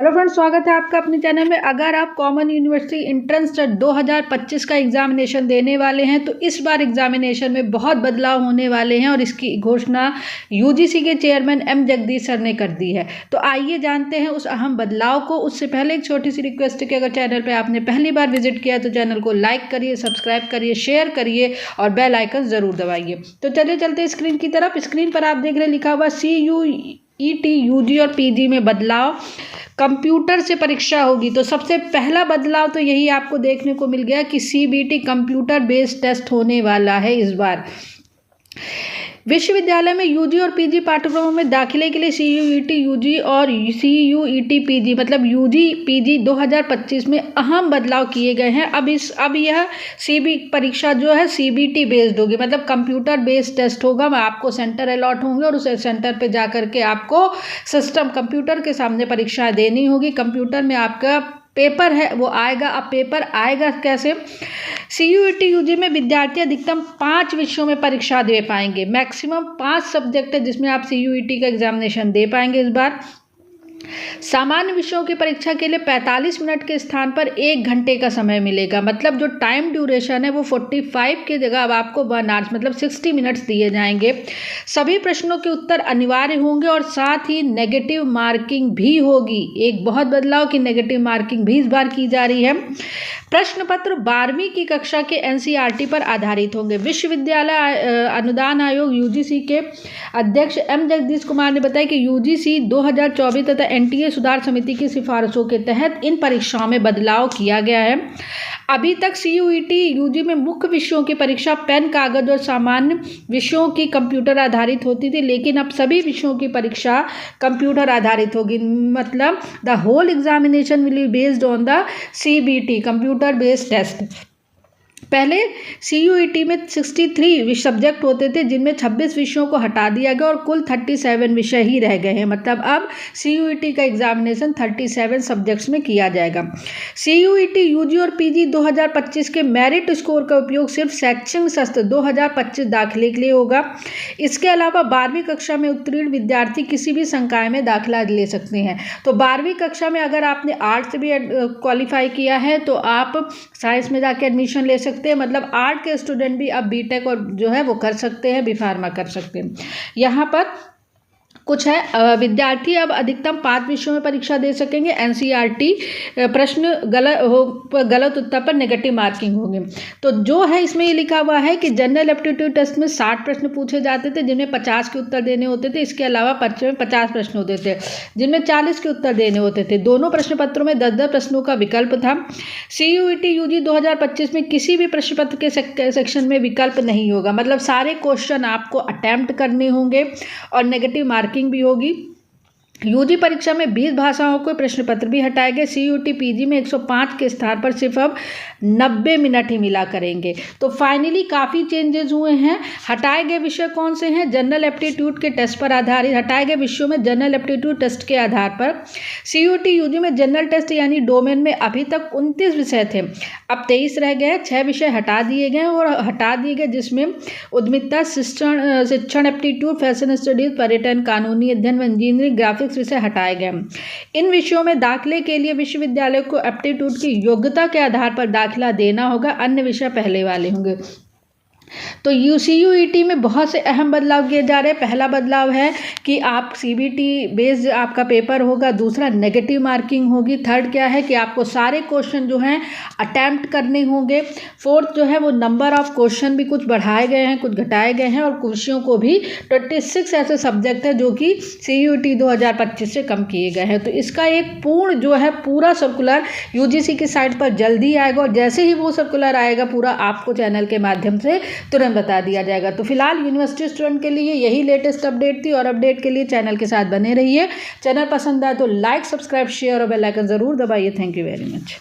Hello friends, स्वागत है आपका अपने चैनल में। अगर आप कॉमन यूनिवर्सिटी एंट्रेंस टेस्ट 2025 का एग्जामिनेशन देने वाले हैं तो इस बार एग्जामिनेशन में बहुत बदलाव होने वाले हैं और इसकी घोषणा यूजीसी के चेयरमैन एम जगदीश सर ने कर दी है। तो आइए जानते हैं उस अहम बदलाव को। उससे पहले एक छोटी सी रिक्वेस्ट है कि अगर चैनल पर आपने पहली बार विजिट किया तो चैनल को लाइक करिए, सब्सक्राइब करिए, शेयर करिए और बेल आइकन ज़रूर दबाइए। तो चलिए चलते हैं स्क्रीन की तरफ। स्क्रीन पर आप देख रहे हैं लिखा हुआ CUET यूजी और पीजी में बदलाव, कंप्यूटर से परीक्षा होगी। तो सबसे पहला बदलाव तो यही आपको देखने को मिल गया कि CBT कंप्यूटर बेस्ड टेस्ट होने वाला है इस बार। विश्वविद्यालय में यूजी और पीजी पाठ्यक्रमों में दाखिले के लिए CUET यूजी और CUET पीजी मतलब यूजी पीजी 2025 में अहम बदलाव किए गए हैं। अब यह परीक्षा जो है CBT बेस्ड होगी, मतलब कंप्यूटर बेस्ड टेस्ट होगा। आपको सेंटर अलॉट होंगे और उस सेंटर पे जा करके आपको सिस्टम कंप्यूटर के सामने परीक्षा देनी होगी। कंप्यूटर में आपका पेपर है वो आएगा। अब पेपर आएगा कैसे? CUET यूजी में विद्यार्थी अधिकतम 5 विषयों में परीक्षा दे पाएंगे। मैक्सिमम 5 सब्जेक्ट है जिसमें आप CUET का एग्जामिनेशन दे पाएंगे इस बार। सामान्य विषयों की परीक्षा के लिए 45 मिनट के स्थान पर 1 घंटे का समय मिलेगा। मतलब जो टाइम ड्यूरेशन है वो 45 की जगह अब आपको 1 आवर्स मतलब 60 मिनट्स दिए जाएंगे। सभी प्रश्नों के उत्तर अनिवार्य होंगे और साथ ही नेगेटिव मार्किंग भी होगी। एक बहुत बदलाव की नेगेटिव मार्किंग भी इस बार की जा रही है। प्रश्न पत्र 12वीं की कक्षा के NCERT पर आधारित होंगे। विश्वविद्यालय अनुदान आयोग UGC के अध्यक्ष एम जगदीश कुमार ने बताया कि UGC 2024 तथा NTA सुधार समिति की सिफारिशों के तहत इन परीक्षाओं में बदलाव किया गया है। अभी तक CUET यूजी में मुख्य विषयों की परीक्षा पेन कागज और सामान्य विषयों की कंप्यूटर आधारित होती थी, लेकिन अब सभी विषयों की परीक्षा कंप्यूटर आधारित होगी। मतलब the whole examination will be based on the CBT computer based test. पहले CUET में 63 सब्जेक्ट होते थे जिनमें 26 विषयों को हटा दिया गया और कुल 37 विषय ही रह गए हैं। मतलब अब CUET का एग्जामिनेशन 37 सब्जेक्ट्स में किया जाएगा। CUET यूजी और पीजी 2025 के मेरिट स्कोर का उपयोग सिर्फ शैक्षणिक सत्र 2025 दाखिले के लिए होगा। इसके अलावा 12वीं कक्षा में उत्तीर्ण विद्यार्थी किसी भी संकाय में दाखिला ले सकते हैं। तो 12वीं कक्षा में अगर आपने आर्ट्स से भी क्वालिफाई किया है तो आप साइंस में जाके एडमिशन ले सकते हैं। मतलब आर्ट के स्टूडेंट भी अब बीटेक और जो है वो कर सकते हैं, बी फार्मा कर सकते हैं। यहाँ पर कुछ है, विद्यार्थी अब अधिकतम 5 विषयों में परीक्षा दे सकेंगे। NCERT प्रश्न गलत उत्तर पर नेगेटिव मार्किंग होंगे। तो जो है इसमें ये लिखा हुआ है कि जनरल एप्टीट्यूड टेस्ट में 60 प्रश्न पूछे जाते थे जिनमें 50 के उत्तर देने होते थे। इसके अलावा पर्चे में 50 प्रश्न होते थे जिनमें 40 के उत्तर देने होते थे। दोनों प्रश्न पत्रों में 10-10 प्रश्नों का विकल्प था। CUET यूजी 2025 में किसी भी प्रश्न पत्र के सेक्शन में विकल्प नहीं होगा। मतलब सारे क्वेश्चन आपको अटेम्प्ट करने होंगे और नेगेटिव मार्किंग भी होगी। यूजी परीक्षा में 20 भाषाओं के प्रश्न पत्र भी हटाए गए। CUET पीजी में 105 के स्थान पर सिर्फ अब 90 मिनट ही मिला करेंगे। तो फाइनली काफ़ी चेंजेस हुए हैं। हटाए गए विषय कौन से हैं? जनरल एप्टीट्यूड के टेस्ट पर आधारित हटाए गए विषयों में जनरल एप्टीट्यूड टेस्ट के आधार पर CUET यूजी में जनरल टेस्ट यानी डोमेन में अभी तक 29 विषय थे, अब 23 रह गए। 6 विषय हटा दिए गए और हटा दिए गए जिसमें उद्यमिता, शिक्षण एप्टीट्यूड, फैशन स्टडीज, पर्यटन, कानूनी अध्ययन व इंजीनियरिंग, ग्राफिक्स विषय हटाए गए। इन विषयों में दाखिले के लिए विश्वविद्यालय को एप्टीट्यूड की योग्यता के आधार पर दाखिला देना होगा। अन्य विषय पहले वाले होंगे। तो CUET में बहुत से अहम बदलाव किए जा रहे हैं। पहला बदलाव है कि आप CBT बेस्ड आपका पेपर होगा। दूसरा नेगेटिव मार्किंग होगी। थर्ड क्या है कि आपको सारे क्वेश्चन जो हैं अटैम्प्ट करने होंगे। फोर्थ जो है वो नंबर ऑफ क्वेश्चन भी कुछ बढ़ाए गए हैं, कुछ घटाए गए हैं और विषयों को भी 26 ऐसे सब्जेक्ट हैं जो कि CUET 2025 से कम किए गए हैं। तो इसका एक पूर्ण जो है पूरा सर्कुलर UGC की साइट पर जल्दी आएगा और जैसे ही वो सर्कुलर आएगा पूरा आपको चैनल के माध्यम से तुरंत बता दिया जाएगा। तो फिलहाल यूनिवर्सिटी स्टूडेंट के लिए यही लेटेस्ट अपडेट थी और अपडेट के लिए चैनल के साथ बने रहिए। चैनल पसंद आए तो लाइक, सब्सक्राइब, शेयर और बेल आइकन जरूर दबाइए। Thank you very much.